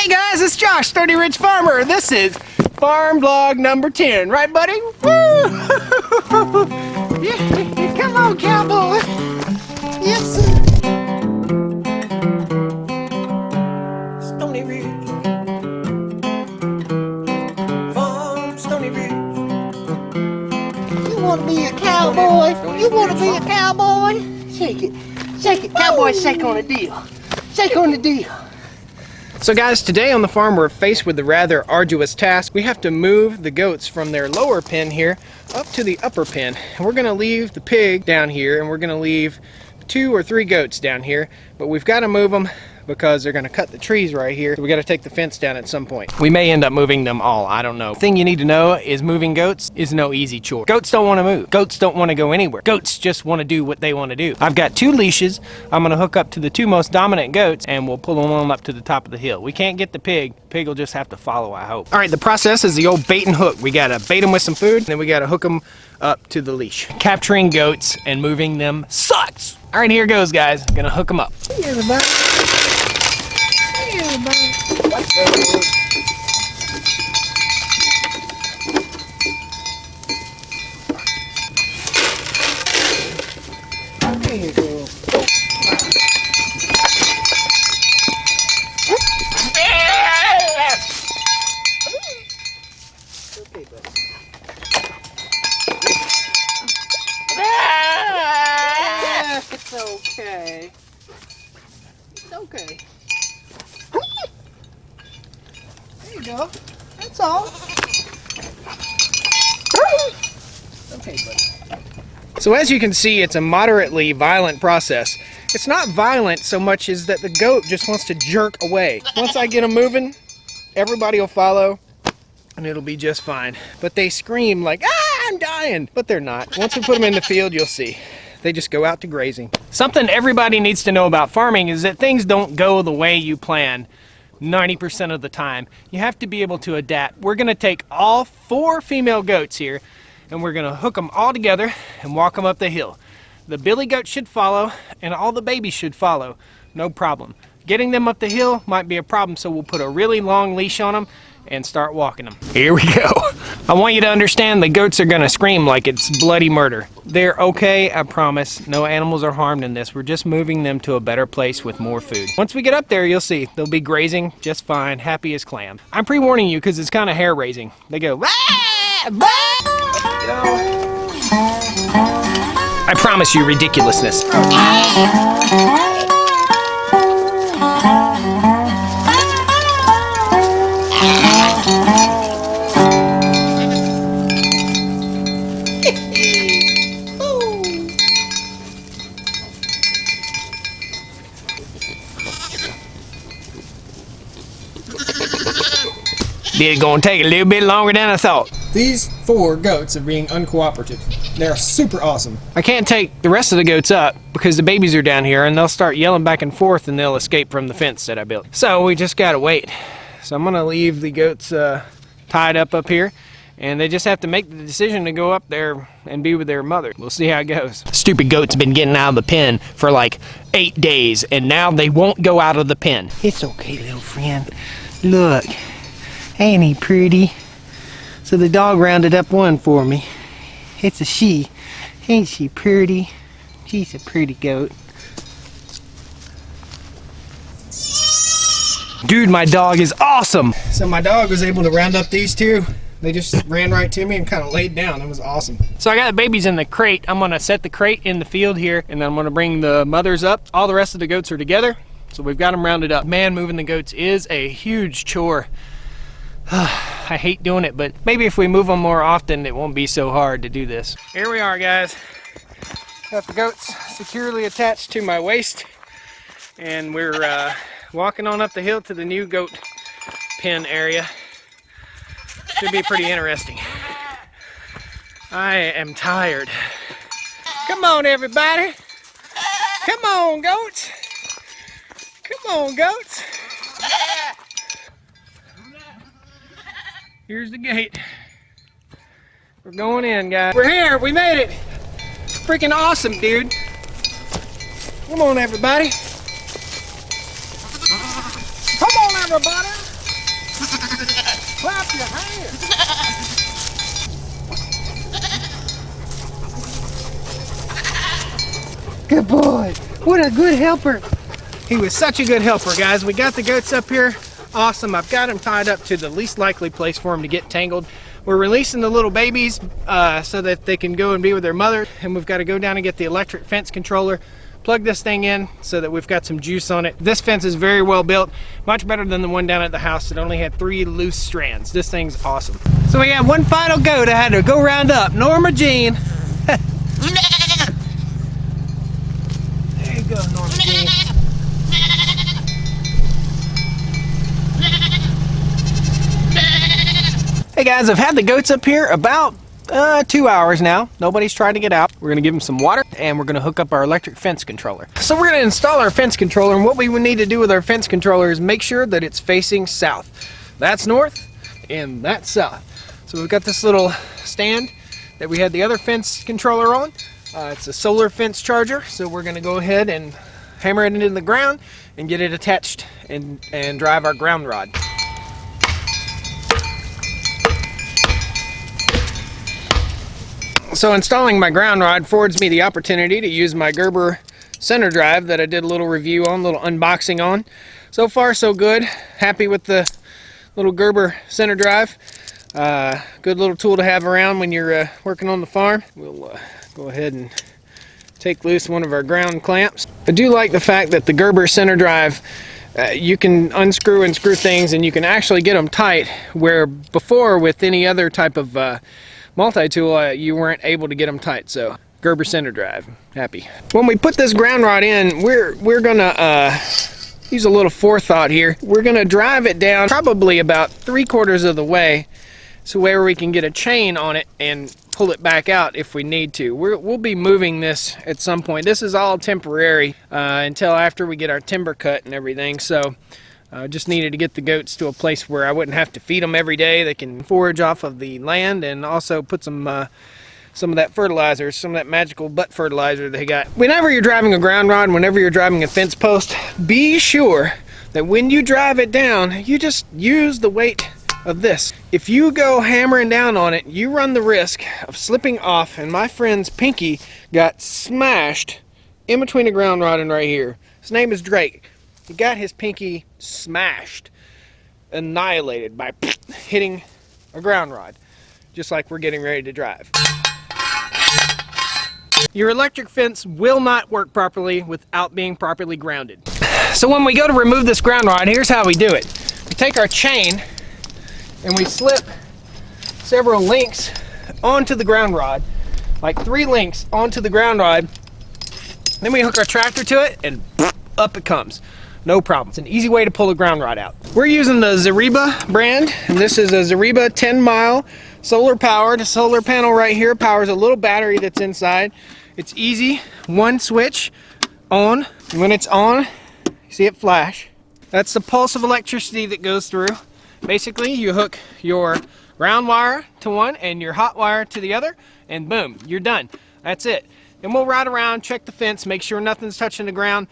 Hey guys, it's Josh, Stoney Ridge Farmer. This is farm vlog number 10, right buddy? Woo! Yeah, come on cowboy. Yes sir. Stoney Ridge. Farm Stoney Ridge. You want to be a cowboy? You want to be a cowboy? Shake it. Shake it. Cowboy, shake on the deal. Shake on the deal. So guys, today on the farm we're faced with a rather arduous task. We have to move the goats from their lower pen here up to the upper pen. And we're gonna leave the pig down here and we're gonna leave 2 or 3 goats down here, but we've got to move them because they're gonna cut the trees right here. So we got to take the fence down at some point. We may end up moving them all, I don't know. The thing you need to know is moving goats is no easy chore. Goats don't want to move. Goats don't want to go anywhere. Goats just want to do what they want to do. I've got 2 leashes. I'm gonna hook up to the 2 most dominant goats and we'll pull them on up to the top of the hill. We can't get the pig. Pig will just have to follow, I hope. All right, the process is the old bait and hook. We gotta bait them with some food and then we gotta hook them up to the leash. Capturing goats and moving them sucks. All right, here goes, guys. Gonna hook them up. Hey, everybody. Hey, everybody. What's up? There you go. Okay, buddy. It's okay. It's okay. There you go. That's all. Okay, buddy. So as you can see, it's a moderately violent process. It's not violent so much as that the goat just wants to jerk away. Once I get them moving, everybody will follow and it'll be just fine. But they scream like, ah, I'm dying. But they're not. Once we put them in the field, you'll see. They just go out to grazing. Something everybody needs to know about farming is that things don't go the way you plan 90% of the time. You have to be able to adapt. We're gonna take all 4 female goats here and we're gonna hook them all together and walk them up the hill. The billy goat should follow and all the babies should follow, no problem. Getting them up the hill might be a problem, so we'll put a really long leash on them and start walking them. Here we go. I want you to understand the goats are gonna scream like it's bloody murder. They're okay, I promise. No animals are harmed in this. We're just moving them to a better place with more food. Once we get up there, you'll see. They'll be grazing just fine, happy as clam. I'm pre-warning you because it's kind of hair-raising. They go, ah, bah! I promise you ridiculousness. It's gonna take a little bit longer than I thought. These 4 goats are being uncooperative. They're super awesome. I can't take the rest of the goats up because the babies are down here and they'll start yelling back and forth and they'll escape from the fence that I built. So we just gotta wait. So I'm gonna leave the goats tied up here and they just have to make the decision to go up there and be with their mother. We'll see how it goes. Stupid goat's been getting out of the pen for like 8 days and now they won't go out of the pen. It's okay, little friend. Look. Ain't he pretty? So the dog rounded up one for me. It's a she. Ain't she pretty? She's a pretty goat. Dude, my dog is awesome! So my dog was able to round up these 2. They just ran right to me and kind of laid down. It was awesome. So I got the babies in the crate. I'm gonna set the crate in the field here and then I'm gonna bring the mothers up. All the rest of the goats are together. So we've got them rounded up. Man, moving the goats is a huge chore. I hate doing it, but maybe if we move them more often, it won't be so hard to do this. Here we are, guys. Got the goats securely attached to my waist, and we're walking on up the hill to the new goat pen area. Should be pretty interesting. I am tired. Come on, everybody. Come on, goats. Come on, goats. Here's the gate. We're going in, guys. We're here, we made it. Freaking awesome, dude. Come on, everybody. Come on, everybody. Clap your hands. Good boy. What a good helper. He was such a good helper, guys. We got the goats up here. Awesome. I've got them tied up to the least likely place for them to get tangled. We're releasing the little babies so that they can go and be with their mother. And we've got to go down and get the electric fence controller, plug this thing in so that we've got some juice on it. This fence is very well built, much better than the one down at the house that only had 3 loose strands. This thing's awesome. So we have one final goat I had to go round up. Norma Jean. There you go, Norma Jean. Hey guys, I've had the goats up here about 2 hours now. Nobody's trying to get out. We're gonna give them some water and we're gonna hook up our electric fence controller. So we're gonna install our fence controller, and what we would need to do with our fence controller is make sure that it's facing south. That's north and that's south. So we've got this little stand that we had the other fence controller on. It's a solar fence charger, so we're gonna go ahead and hammer it into the ground and get it attached and drive our ground rod. So installing my ground rod affords me the opportunity to use my Gerber center drive that I did a little review on, a little unboxing on. So far so good. Happy with the little Gerber center drive. Good little tool to have around when you're working on the farm. We'll go ahead and take loose one of our ground clamps. I do like the fact that the Gerber center drive, you can unscrew and screw things and you can actually get them tight, where before with any other type of multi-tool, you weren't able to get them tight. So Gerber center drive, happy. When we put this ground rod in, we're gonna use a little forethought here. We're gonna drive it down probably about 3/4 of the way, so where we can get a chain on it and pull it back out if we need to. We'll be moving this at some point. This is all temporary until after we get our timber cut and everything. So just needed to get the goats to a place where I wouldn't have to feed them every day. They can forage off of the land and also put some of that fertilizer, some of that magical butt fertilizer they got. Whenever you're driving a ground rod, whenever you're driving a fence post, be sure that when you drive it down, you just use the weight of this. If you go hammering down on it, you run the risk of slipping off, and my friend's pinky got smashed in between the ground rod and right here. His name is Drake. He got his pinky smashed, annihilated by hitting a ground rod, just like we're getting ready to drive. Your electric fence will not work properly without being properly grounded. So when we go to remove this ground rod, here's how we do it. We take our chain and we slip several links onto the ground rod, like 3 links onto the ground rod. Then we hook our tractor to it and up it comes. No problem. It's an easy way to pull the ground rod out. We're using the Zariba brand, and this is a Zariba 10-mile solar powered solar panel right here. Powers a little battery that's inside. It's easy. One switch on. And when it's on, you see it flash. That's the pulse of electricity that goes through. Basically, you hook your ground wire to one and your hot wire to the other, and boom, you're done. That's it. And we'll ride around, check the fence, make sure nothing's touching the ground.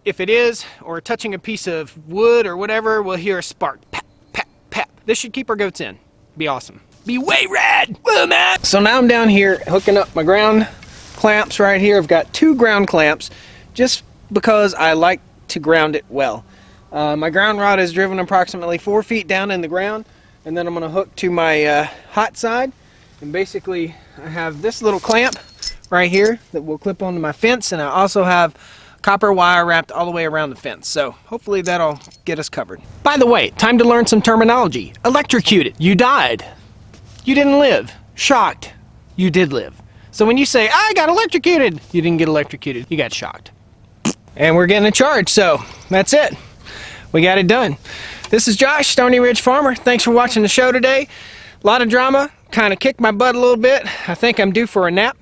If it is, or touching a piece of wood or whatever, we'll hear a spark. Pap, pap, pap. This should keep our goats in. Be awesome. Be way rad! Woo, man! So now I'm down here hooking up my ground clamps right here. I've got 2 ground clamps just because I like to ground it well. My ground rod is driven approximately 4 feet down in the ground, and then I'm going to hook to my hot side. And basically, I have this little clamp right here that will clip onto my fence, and I also have copper wire wrapped all the way around the fence. So hopefully that'll get us covered. By the way, time to learn some terminology. Electrocuted. You died. You didn't live. Shocked. You did live. So when you say, I got electrocuted, you didn't get electrocuted. You got shocked. And we're getting a charge, so that's it. We got it done. This is Josh, Stoney Ridge Farmer. Thanks for watching the show today. A lot of drama. Kind of kicked my butt a little bit. I think I'm due for a nap.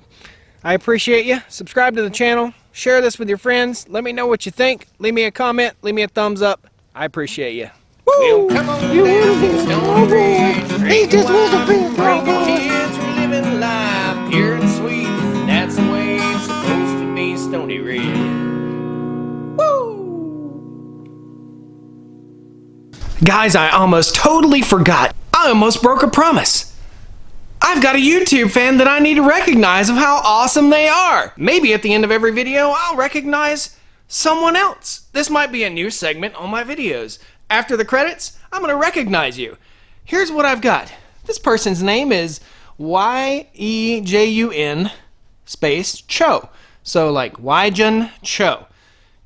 I appreciate you. Subscribe to the channel. Share this with your friends. Let me know what you think. Leave me a comment. Leave me a thumbs up. I appreciate you. Woo! Come on down to Stoney Ridge. He just wants to be a cowboy. Kids are living life pure and sweet. That's the way it's supposed to be, Stoney Ridge. Woo! Guys, I almost totally forgot. I almost broke a promise. I've got a YouTube fan that I need to recognize of how awesome they are. Maybe at the end of every video, I'll recognize someone else. This might be a new segment on my videos. After the credits, I'm gonna recognize you. Here's what I've got. This person's name is YEJUN space Cho. So like Yjun Cho.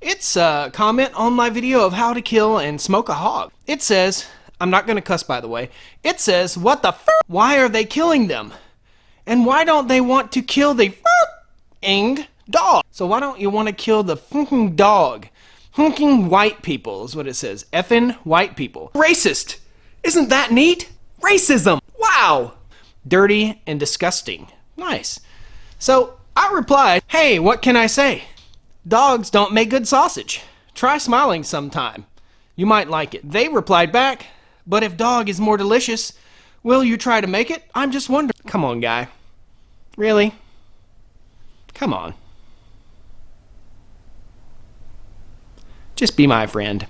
It's a comment on my video of how to kill and smoke a hog. It says, I'm not gonna cuss by the way, it says, what the f***? Why are they killing them? And why don't they want to kill the f***ing dog? So why don't you want to kill the f***ing dog? F***ing white people is what it says. Effing white people. Racist! Isn't that neat? Racism! Wow! Dirty and disgusting. Nice. So I replied, hey, what can I say? Dogs don't make good sausage. Try smiling sometime. You might like it. They replied back, but if dog is more delicious, will you try to make it? I'm just wondering. Come on, guy. Really? Come on. Just be my friend.